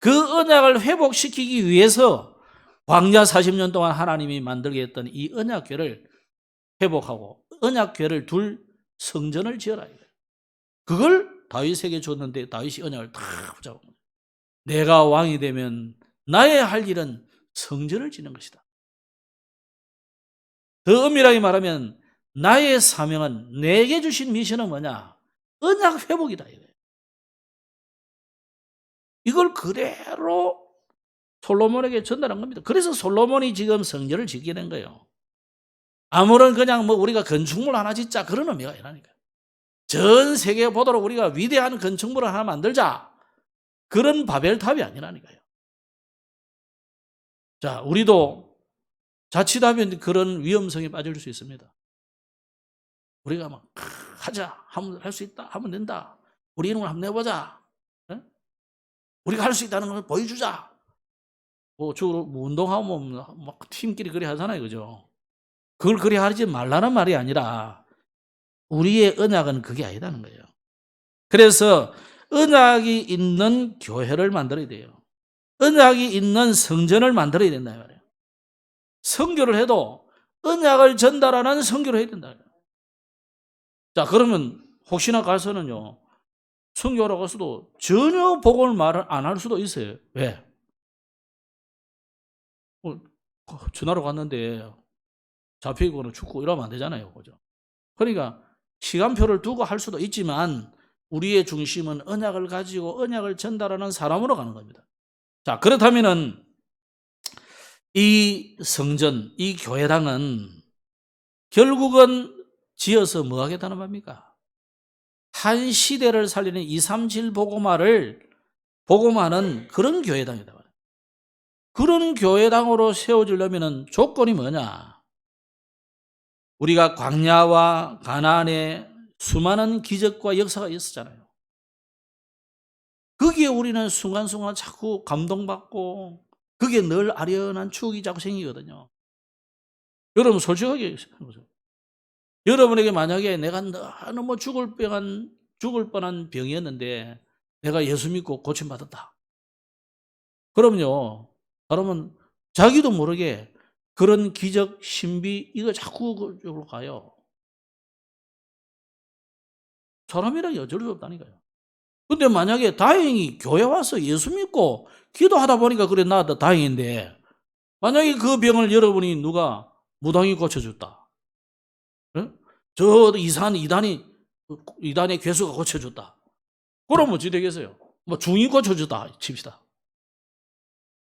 그 언약을 회복시키기 위해서 광야 40년 동안 하나님이 만들게 했던 이 언약궤를 회복하고 언약궤를 둘 성전을 지어라. 그걸 다윗에게 줬는데 다윗이 언약을 다 붙잡은 거예요. 내가 왕이 되면 나의 할 일은 성전을 짓는 것이다. 더 엄밀하게 말하면 나의 사명은 내게 주신 미션은 뭐냐? 언약 회복이다. 이걸 그대로 솔로몬에게 전달한 겁니다. 그래서 솔로몬이 지금 성전을 짓게 된 거예요. 아무런 그냥 뭐 우리가 건축물 하나 짓자 그런 의미가 아니라니까요. 전 세계 보도록 우리가 위대한 건축물을 하나 만들자 그런 바벨탑이 아니라니까요. 자, 우리도 자칫하면 그런 위험성에 빠질 수 있습니다. 우리가 막 하자 하면 할 수 있다 하면 된다. 우리 이름을 한번 내보자. 네? 우리가 할 수 있다는 걸 보여주자. 뭐 주로 운동하면 막 팀끼리 그리 하잖아요, 그죠? 그걸 그리 하지 말라는 말이 아니라 우리의 언약은 그게 아니다는 거예요. 그래서 언약이 있는 교회를 만들어야 돼요. 언약이 있는 성전을 만들어야 된다 말이에요. 선교를 해도 언약을 전달하는 선교를 해야 된다. 자, 그러면 혹시나 가서는요, 선교하러 가서도 전혀 복음을 말을 안 할 수도 있어요. 왜? 전화로 갔는데 잡히거나 죽고 이러면 안 되잖아요. 그죠? 그러니까 시간표를 두고 할 수도 있지만 우리의 중심은 언약을 가지고 언약을 전달하는 사람으로 가는 겁니다. 자, 그렇다면은 이 성전, 이 교회당은 결국은 지어서 뭐 하겠다는 말입니까? 한 시대를 살리는 237 복음하는 그런 교회당이다. 그런 교회당으로 세워지려면 조건이 뭐냐? 우리가 광야와 가나안에 수많은 기적과 역사가 있었잖아요. 거기에 우리는 순간순간 자꾸 감동받고 그게 늘 아련한 추억이 자꾸 생기거든요. 여러분 솔직하게 생각해보세요. 여러분에게 만약에 내가 너무 죽을 뻔한 병이었는데 내가 예수 믿고 고침받았다. 그럼요. 그러면 자기도 모르게 그런 기적, 신비 이거 자꾸 그쪽으로 가요. 사람이란 게 어쩔 수 없다니까요. 근데 만약에 다행히 교회 와서 예수 믿고 기도하다 보니까 그래 나았다 다행인데 만약에 그 병을 여러분이 누가 무당이 고쳐줬다. 네? 저 이단의 괴수가 고쳐줬다. 그럼 어찌 되겠어요? 뭐 중이 고쳐줬다 칩시다.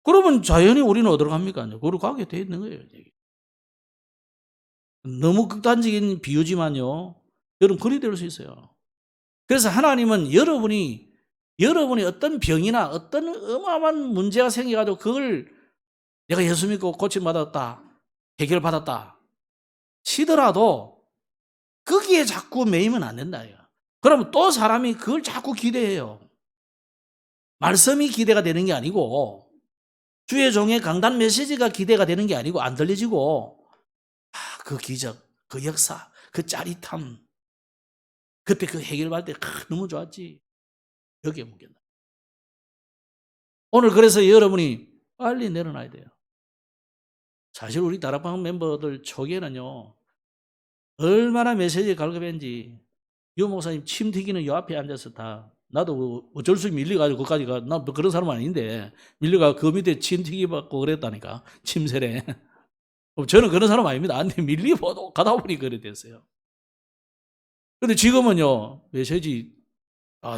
그러면 자연히 우리는 어디로 갑니까? 그로 가게 돼 있는 거예요. 너무 극단적인 비유지만요. 여러분 그리 될 수 있어요. 그래서 하나님은 여러분이 어떤 병이나 어떤 어마어마한 문제가 생겨가지고 그걸 내가 예수 믿고 고침받았다, 해결받았다 치더라도 거기에 자꾸 매이면 안 된다. 그러면 또 사람이 그걸 자꾸 기대해요. 말씀이 기대가 되는 게 아니고 주의 종의 강단 메시지가 기대가 되는 게 아니고 안 들려지고 그 기적, 그 역사, 그 짜릿함 그때 그 해결받을 때 너무 좋았지. 여기에 묻겠다. 오늘 그래서 여러분이 빨리 내려놔야 돼요. 사실 우리 다락방 멤버들 초기에는요. 얼마나 메시지 갈급했는지 유 목사님 침 튀기는 요 앞에 앉아서 다 나도 어쩔 수 없이 밀려가지고 거기까지 가. 나 그런 사람 아닌데 밀려가 그 밑에 침 튀기받고 그랬다니까. 침새래. 저는 그런 사람 아닙니다. 근데 밀리고 가다 보니 그래 됐어요. 근데 지금은요, 메시지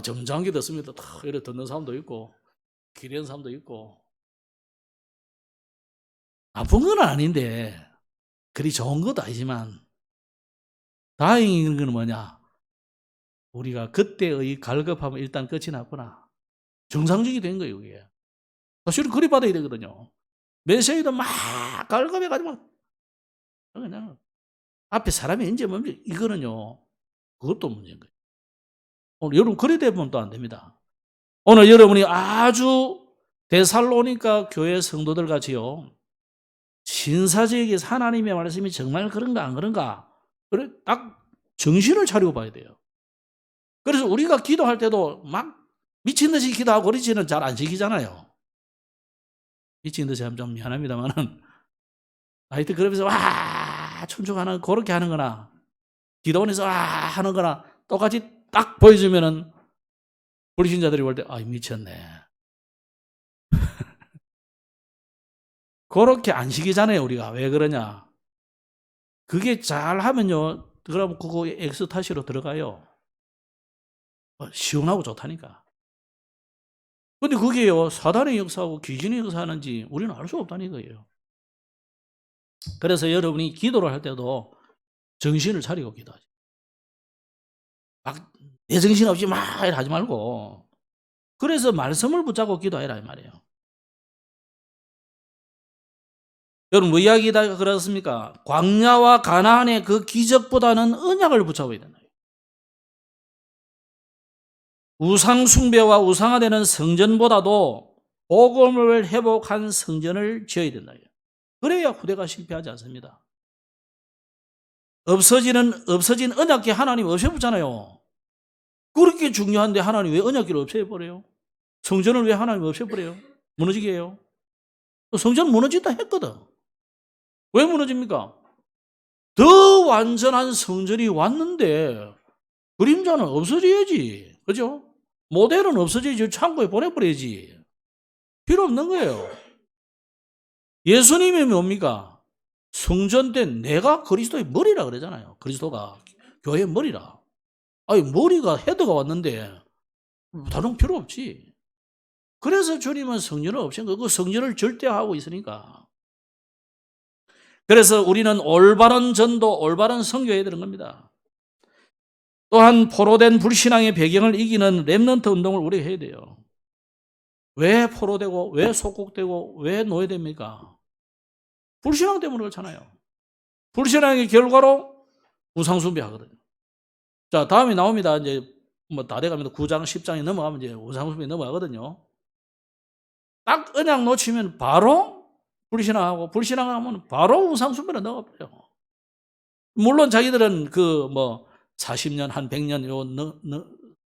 점잖게 듣습니다. 탁 이렇게 듣는 사람도 있고 기대는 사람도 있고. 나쁜 건 아닌데 그리 좋은 것도 아니지만 다행인 건 뭐냐, 우리가 그때의 갈급함은 일단 끝이 났구나. 정상적이 된 거예요. 그게 사실은 그리 받아야 되거든요. 메시지도 막 갈급해가지고 막 그냥 앞에 사람이 이제 뭡니까? 이거는요, 그것도 문제인 거예요. 오늘 여러분 그래 되면 또 안 됩니다. 오늘 여러분이 아주 데살로니가 교회 성도들 같이요, 신사적이게 하나님의 말씀이 정말 그런가 안 그런가, 그래 딱 정신을 차리고 봐야 돼요. 그래서 우리가 기도할 때도 막 미친 듯이 기도하고 그러지는 잘 안 지키잖아요. 미친 듯이 하면 좀 미안합니다만은 하여튼 그러면서 와 춤추고 그렇게 하는 거나 기도원에서 와 하는 거나 똑같이 딱 보여주면은 불신자들이 볼 때 미쳤네. 그렇게 안 시키잖아요. 우리가 왜 그러냐, 그게 잘 하면요, 그럼 그거 엑스타시로 들어가요. 시원하고 좋다니까. 근데 그게요, 사단의 역사하고 귀신의 역사하는지 우리는 알 수 없다는 거예요. 그래서 여러분이 기도를 할 때도 정신을 차리고 기도하죠. 막 내 정신 없이 막 하지 말고, 그래서 말씀을 붙잡고 기도해라 이 말이에요. 여러분 뭐 이야기다 그렇습니까? 광야와 가나안의 그 기적보다는 언약을 붙잡아야 된다. 우상 숭배와 우상화되는 성전보다도 복음을 회복한 성전을 지어야 된다. 그래야 후대가 실패하지 않습니다. 없어진 언약궤 하나님 없애버렸잖아요. 그렇게 중요한데 하나님 왜 언약궤를 없애버려요? 성전을 왜 하나님 없애버려요? 무너지게 해요? 성전 무너진다 했거든. 왜 무너집니까? 더 완전한 성전이 왔는데 그림자는 없어져야지. 그죠? 모델은 없어져야지. 창고에 보내버려야지. 필요 없는 거예요. 예수님이 뭡니까? 성전 때 내가 그리스도의 머리라 그러잖아요. 그리스도가 교회의 머리라. 머리가 헤드가 왔는데 다른 필요 없지. 그래서 주님은 성전을 없앤 거고 성전을 절대하고 있으니까. 그래서 우리는 올바른 전도, 올바른 선교해야 되는 겁니다. 또한 포로된 불신앙의 배경을 이기는 렘넌트 운동을 우리가 해야 돼요. 왜 포로되고 왜 속국되고 왜 노예됩니까? 불신앙 때문에 그렇잖아요. 불신앙의 결과로 우상숭배하거든요. 자, 다음이 나옵니다. 이제 뭐 다 돼갑니다. 9장, 10장이 넘어가면 이제 우상숭배 넘어가거든요. 딱 언약 놓치면 바로 불신앙하고 불신앙하면 바로 우상숭배로 넘어가버려요. 물론 자기들은 그 뭐 40년, 한 100년 요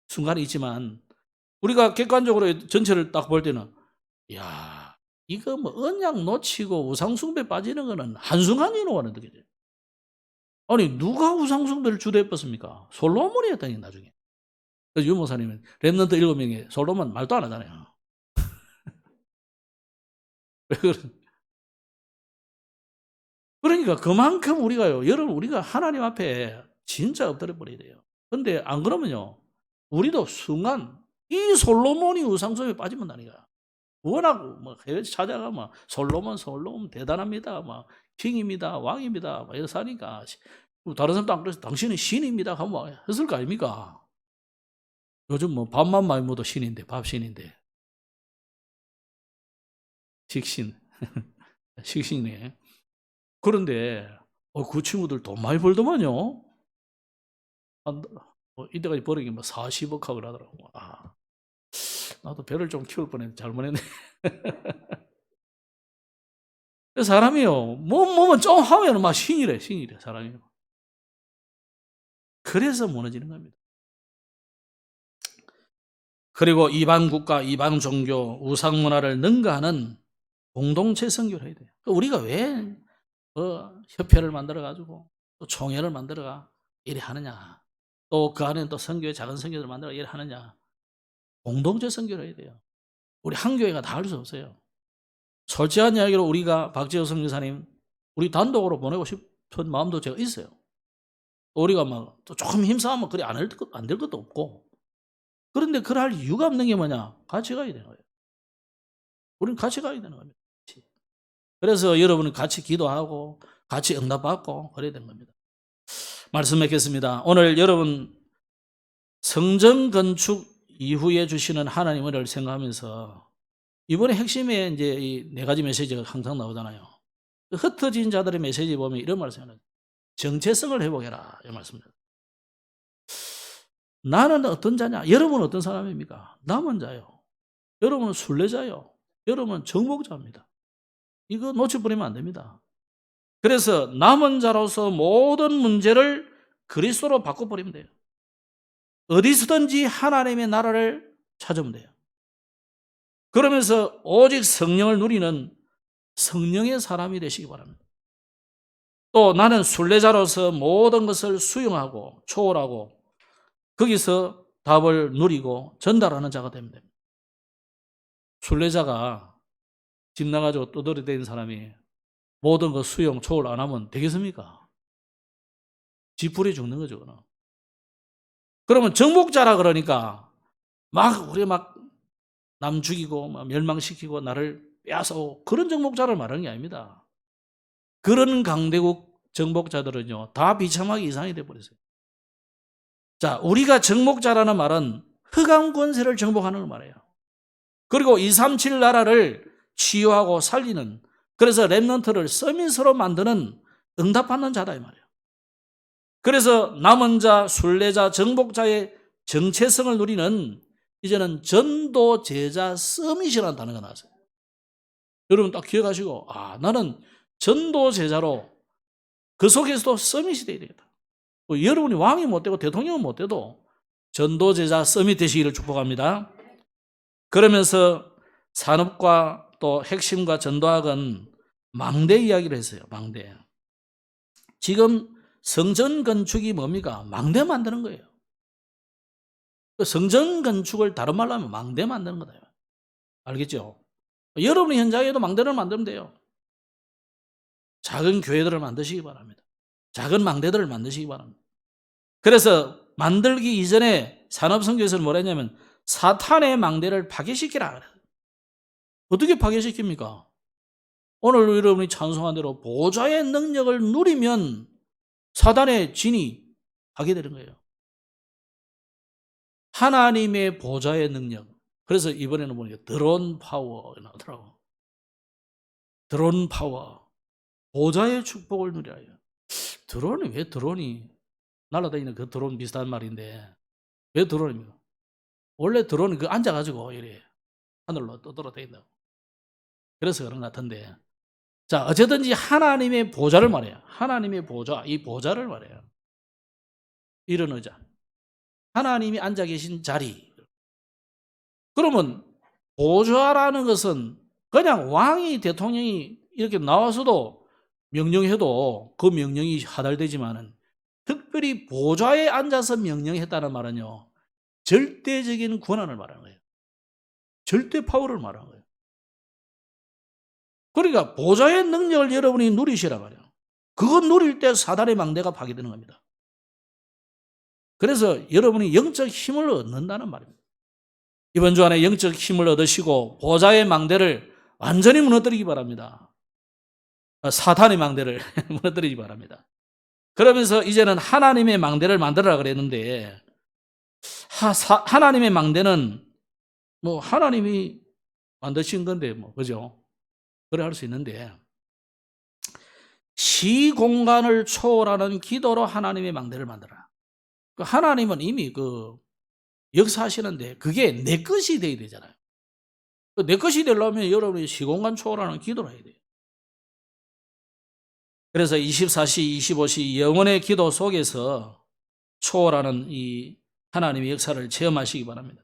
순간이 있지만 우리가 객관적으로 전체를 딱 볼 때는 야, 이거 뭐 언약 놓치고 우상숭배 빠지는 거는 한순간이로 하는 거죠. 아니 누가 우상숭배를 주도했습니까? 솔로몬이 했다니 나중에. 그래서 유 목사님은 렘넌트 7명에 솔로몬 말도 안 하잖아요. 왜 그러니까 그만큼 우리가요, 여러분 우리가 하나님 앞에 진짜 엎드려 버려야 돼요. 근데 안 그러면요, 우리도 순간 이 솔로몬이 우상숭배에 빠지면 나니까. 워낙 뭐 해외 찾아가면 솔로몬 대단합니다, 막 킹입니다, 왕입니다, 막 이래서 하니까 다른 사람도 안 그래서 당신은 신입니다 하면 막 했을 거 아닙니까? 요즘 뭐 밥만 많이 먹어도 신인데, 밥신인데. 식신. 식신이네. 그런데 그 친구들 돈 많이 벌더만요. 이때까지 버는 게 뭐 40억 하고 그러더라고. 나도 배를 좀 키울 뻔했는데 잘못했네. 사람이요, 뭐만 좀 하면 막 신이래 사람이. 그래서 무너지는 겁니다. 그리고 이방 국가, 이방 종교, 우상 문화를 능가하는 공동체 선교를 해야 돼요. 우리가 왜 협회를 만들어가지고 또 총회를 만들어가 이래 하느냐, 또 그 안에 또 선교회, 작은 선교회를 만들어 이래 하느냐. 공동체 선교를 해야 돼요. 우리 한 교회가 다 할 수 없어요. 솔직한 이야기로 우리가 박지호 선교사님 우리 단독으로 보내고 싶은 마음도 제가 있어요. 우리가 막 또 조금 힘싸움은 그리 안 될 것도 없고. 그런데 그럴 이유가 없는 게 뭐냐? 같이 가야 되는 거예요. 우리는 같이 가야 되는 겁니다. 같이. 그래서 여러분은 같이 기도하고 같이 응답받고 그래야 되는 겁니다. 말씀 맺겠습니다. 오늘 여러분 성전 건축 이후에 주시는 하나님 은혜를 생각하면서 이번에 핵심에 이제 이 네 가지 메시지가 항상 나오잖아요. 흩어진 자들의 메시지 보면 이런 말씀을 정체성을 회복해라 이 말씀입니다. 나는 어떤 자냐? 여러분은 어떤 사람입니까? 남은 자요. 여러분은 순례자요. 여러분은 정복자입니다. 이거 놓쳐버리면 안 됩니다. 그래서 남은 자로서 모든 문제를 그리스도로 바꿔버리면 돼요. 어디서든지 하나님의 나라를 찾으면 돼요. 그러면서 오직 성령을 누리는 성령의 사람이 되시기 바랍니다. 또 나는 순례자로서 모든 것을 수용하고 초월하고 거기서 답을 누리고 전달하는 자가 되면 됩니다. 순례자가 집 나가지고 떠들어대는 사람이 모든 것 수용 초월 안 하면 되겠습니까? 쥐뿔이 죽는 거죠. 그는. 그러면 정복자라 그러니까 우리 남 죽이고 멸망시키고 나를 빼앗아오고 그런 정복자를 말하는 게 아닙니다. 그런 강대국 정복자들은요 다 비참하게 이상이 돼버렸어요. 자, 우리가 정복자라는 말은 흑암 권세를 정복하는 걸 말해요. 그리고 237 나라를 치유하고 살리는, 그래서 렘넌트를 서밋으로 만드는 응답받는 자다 이 말이에요. 그래서 남은 자, 순례자, 정복자의 정체성을 누리는 이제는 전도 제자 서밋이라는 단어가 나왔어요. 여러분 딱 기억하시고 나는 전도 제자로 그 속에서도 서밋이 돼야 되겠다. 여러분이 왕이 못 되고 대통령은 못 돼도 전도 제자 서밋 되시기를 축복합니다. 그러면서 산업과 또 핵심과 전도학은 망대 이야기를 했어요. 망대. 지금 성전 건축이 뭡니까? 망대 만드는 거예요. 성전 건축을 다른 말로 하면 망대 만드는 거다. 알겠죠? 여러분이 현장에도 망대를 만들면 돼요. 작은 교회들을 만드시기 바랍니다. 작은 망대들을 만드시기 바랍니다. 그래서 만들기 이전에 산업선교에서는 뭐라 했냐면 사탄의 망대를 파괴시키라. 어떻게 파괴시킵니까? 오늘 여러분이 찬송한 대로 보좌의 능력을 누리면 사단의 진이 하게 되는 거예요. 하나님의 보좌의 능력. 그래서 이번에는 보니까 드론 파워 나오더라고. 드론 파워. 보좌의 축복을 누리라. 왜 드론이 날아다니는 그 드론 비슷한 말인데 왜 드론입니까? 원래 드론은 앉아가지고 이래 하늘로 떠돌아다닌다고. 그래서 그런 것 같은데. 자, 어쨌든지 하나님의 보좌를 말해요. 하나님의 보좌, 이 보좌를 말해요. 이런 의자. 하나님이 앉아 계신 자리. 그러면 보좌라는 것은 그냥 왕이 대통령이 이렇게 나와서도 명령해도 그 명령이 하달되지만은 특별히 보좌에 앉아서 명령했다는 말은요. 절대적인 권한을 말하는 거예요. 절대 파워를 말하는 거예요. 그러니까 보좌의 능력을 여러분이 누리시라 말이에요. 그거 누릴 때 사단의 망대가 파괴되는 겁니다. 그래서 여러분이 영적 힘을 얻는다는 말입니다. 이번 주 안에 영적 힘을 얻으시고 보좌의 망대를 완전히 무너뜨리기 바랍니다. 사탄의 망대를 무너뜨리기 바랍니다. 그러면서 이제는 하나님의 망대를 만들어라 그랬는데 하나님의 망대는 하나님이 만드신 건데 그죠? 그래 할 수 있는데 시공간을 초월하는 기도로 하나님의 망대를 만들어라. 하나님은 이미 역사하시는데 그게 내 것이 돼야 되잖아요. 내 것이 되려면 여러분이 시공간 초월하는 기도를 해야 돼요. 그래서 24시, 25시 영혼의 기도 속에서 초월하는 이 하나님의 역사를 체험하시기 바랍니다.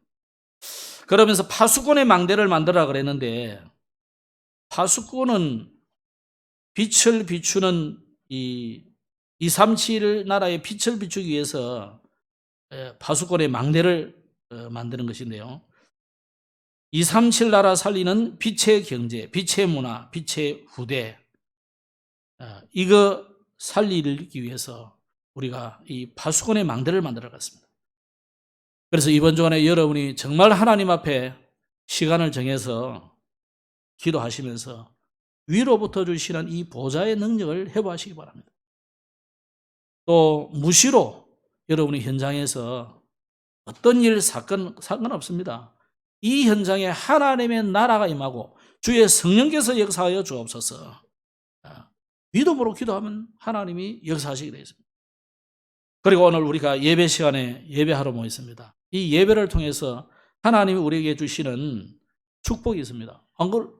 그러면서 파수꾼의 망대를 만들어라 그랬는데 파수꾼은 빛을 비추는 이 237 나라의 빛을 비추기 위해서 파수꾼의 망대를 만드는 것인데요. 237 나라 살리는 빛의 경제, 빛의 문화, 빛의 후대, 이거 살리기 위해서 우리가 이 파수꾼의 망대를 만들어갔습니다. 그래서 이번 주간에 여러분이 정말 하나님 앞에 시간을 정해서 기도하시면서 위로부터 주시는 이 보좌의 능력을 회복하시기 바랍니다. 또 무시로 여러분이 현장에서 어떤 일, 사건, 상관없습니다. 이 현장에 하나님의 나라가 임하고 주의 성령께서 역사하여 주옵소서. 믿음으로 기도하면 하나님이 역사하시게 되어 있습니다. 그리고 오늘 우리가 예배 시간에 예배하러 모였습니다. 이 예배를 통해서 하나님이 우리에게 주시는 축복이 있습니다.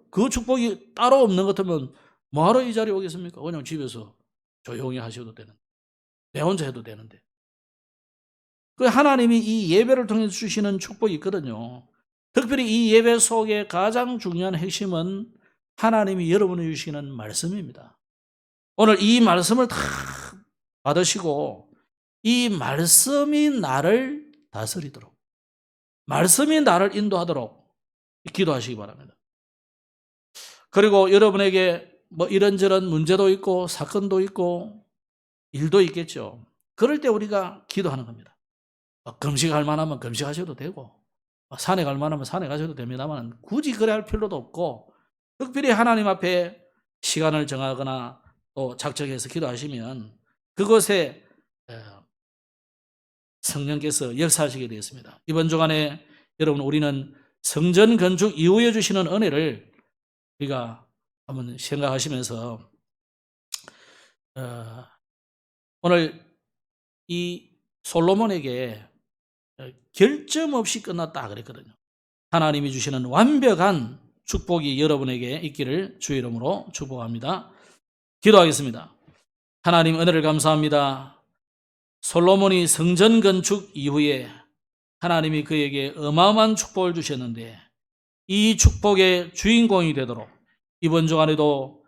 그 축복이 따로 없는 것 같으면 뭐하러 이 자리에 오겠습니까? 그냥 집에서 조용히 하셔도 되는데, 내 혼자 해도 되는데. 그 하나님이 이 예배를 통해서 주시는 축복이 있거든요. 특별히 이 예배 속에 가장 중요한 핵심은 하나님이 여러분이 주시는 말씀입니다. 오늘 이 말씀을 다 받으시고 이 말씀이 나를 다스리도록, 말씀이 나를 인도하도록 기도하시기 바랍니다. 그리고 여러분에게 뭐 이런저런 문제도 있고 사건도 있고 일도 있겠죠. 그럴 때 우리가 기도하는 겁니다. 금식할 만하면 금식하셔도 되고 산에 갈 만하면 산에 가셔도 됩니다만 굳이 그래 할 필요도 없고 특별히 하나님 앞에 시간을 정하거나 또 작정해서 기도하시면 그것에 성령께서 역사하시게 되었습니다. 이번 주간에 여러분 우리는 성전 건축 이후에 주시는 은혜를 우리가 한번 생각하시면서 오늘 이 솔로몬에게 결점 없이 끝났다 그랬거든요. 하나님이 주시는 완벽한 축복이 여러분에게 있기를 주의 이름으로 축복합니다. 기도하겠습니다. 하나님 은혜를 감사합니다. 솔로몬이 성전 건축 이후에 하나님이 그에게 어마어마한 축복을 주셨는데 이 축복의 주인공이 되도록 이번 주간에도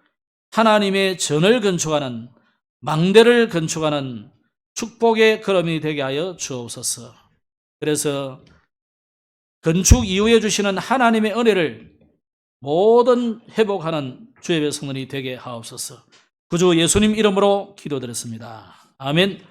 하나님의 전을 건축하는 망대를 건축하는 축복의 걸음이 되게 하여 주옵소서. 그래서 건축 이후에 주시는 하나님의 은혜를 모든 회복하는 주의 백성들이 되게 하옵소서. 구주 예수님 이름으로 기도드렸습니다. 아멘.